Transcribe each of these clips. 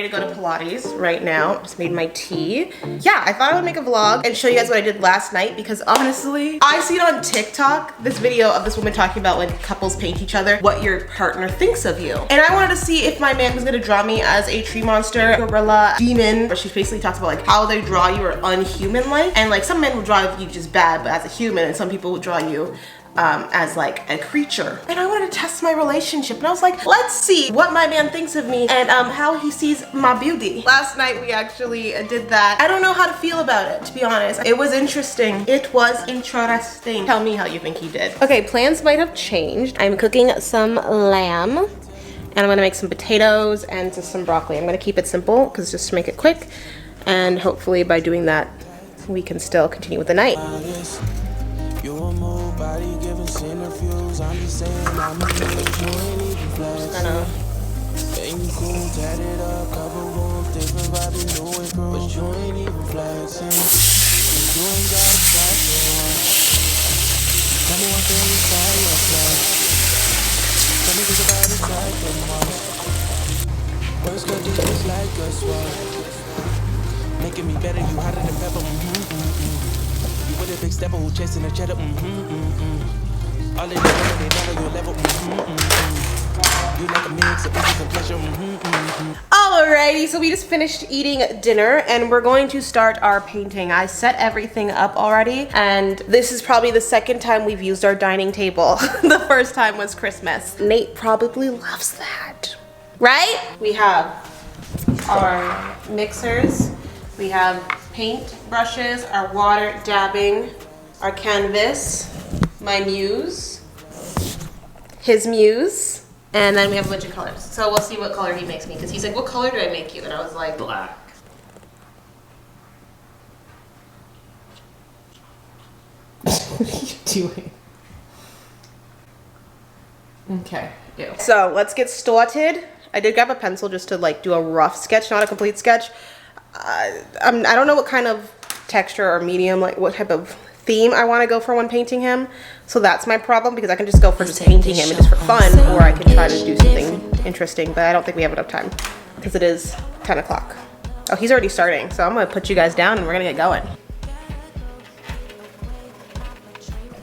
ready to go to Pilates right now. Just made my tea. Yeah, I thought I would make a vlog and show you guys what I did last night because honestly, I see it on TikTok, this video of this woman talking about when couples paint each other, what your partner thinks of you. And I wanted to see if my man was gonna draw me as a tree monster, gorilla, demon, but she basically talks about like how they draw you are unhuman-like. And like some men will draw you just bad, but as a human, and some people will draw you as like a creature. And I wanted to test my relationship and I was like, let's see what my man thinks of me and how he sees my beauty. Last night we actually did that. I don't know how to feel about it, to be honest. It was interesting. It was interesting. Tell me how you think he did. Okay, plans might have changed. I'm cooking some lamb and I'm gonna make some potatoes and some broccoli. I'm gonna keep it simple because just to make it quick, and hopefully by doing that we can still continue with the night. Body giving centrifuges, I'm just saying I'm a bitch, you ain't even flex. And you cool, tatted up, cover wounds, different body, new improve, but you ain't even flexing. And you ain't got a platform. Tell me one thing inside your flesh. Tell me this about it's like a month. Words could do this like a swap. Making me better, you hotter than pepper, You with a big stepper who chasing a cheddar, All in the world, they never your level, You like a mix of ease and pleasure, Alrighty, so we just finished eating dinner and we're going to start our painting. I set everything up already and this is probably the second time we've used our dining table. The first time was Christmas. Nate probably loves that, right? We have our mixers. We have paint brushes, our water dabbing, our canvas, my muse, his muse, and then we have a bunch of colors. So we'll see what color he makes me, because he's like, what color did I make you? And I was like, black. What are you doing? Okay, ew. So let's get started. I did grab a pencil just to like do a rough sketch, not a complete sketch. I don't know what kind of texture or medium, like what type of theme I want to go for when painting him. So that's my problem, because I can just go for just painting him and just for fun, or I can try to do something interesting, but I don't think we have enough time because it is 10 o'clock. Oh, he's already starting. So I'm going to put you guys down and we're going to get going.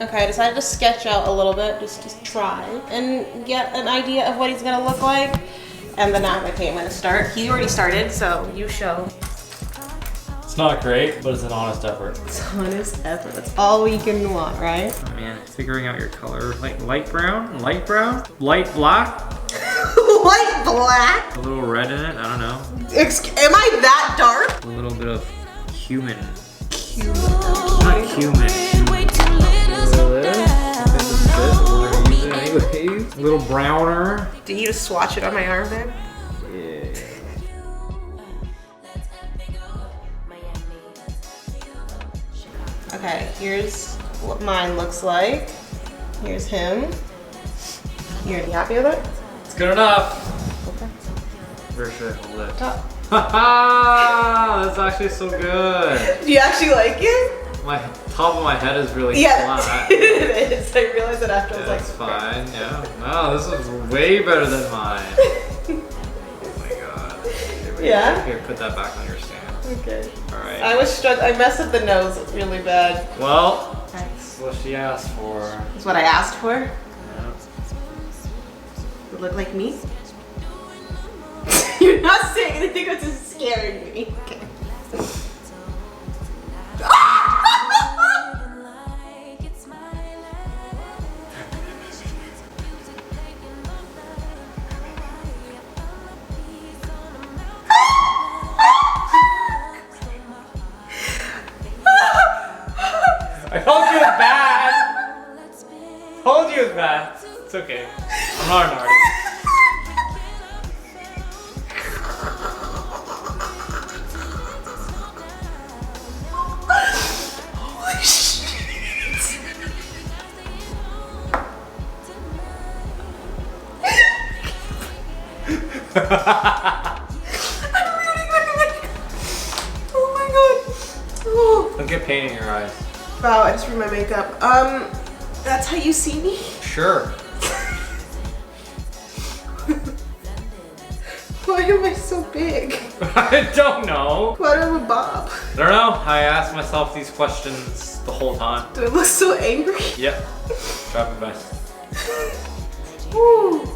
Okay, I decided to sketch out a little bit just to try and get an idea of what he's going to look like. And then now, okay, I'm going to start. He already started, so you show. It's not great, but it's an honest effort. It's honest effort. That's all we can want, right? Oh man, figuring out your color. Like light brown, light black, Light black? a little red in it, I don't know. Am I that dark? A little bit of human. Human. Not human. Anyways, a little browner. Did you just swatch it on my arm there? Yeah. Okay, here's what mine looks like. Here's him. You already happy with it? It's good enough. Okay. Where should I hold it? Top. Haha! That's actually so good. Do you actually like it? My top of my head is really Yeah, flat. it is. I realized it after. Yeah, I was like, that's fine. Yeah. No, this is way better than mine. Oh my god. Yeah? Here, put that back on your stand. Okay. Alright. I was struck. I messed up the nose really bad. Well, Thanks. that's what she asked for. That's what I asked for. Yeah. Would look like me. You're not saying anything that's just scaring me. Okay. I told you it was bad. Told you it was bad. It's okay. I'm not an artist. Holy shit. Oh my god. Oh. Don't get paint in your eyes. Wow, I just ruined my makeup. That's how you see me? Sure. Why am I so big? I don't know. Why do I have a bob? I don't know. I asked myself these questions the whole time. Do I look so angry? Yep. Try my best. Woo.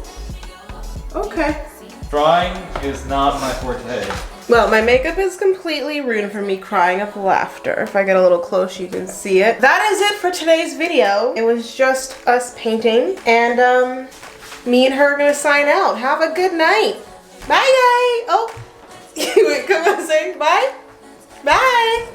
Okay. Drawing is not my forte. Well, my makeup is completely ruined from me crying of laughter. If I get a little close, you can see it. That is it for today's video. It was just us painting, and me and her are gonna sign out. Have a good night. Bye, guys. Oh, wait, come on, say bye. Bye.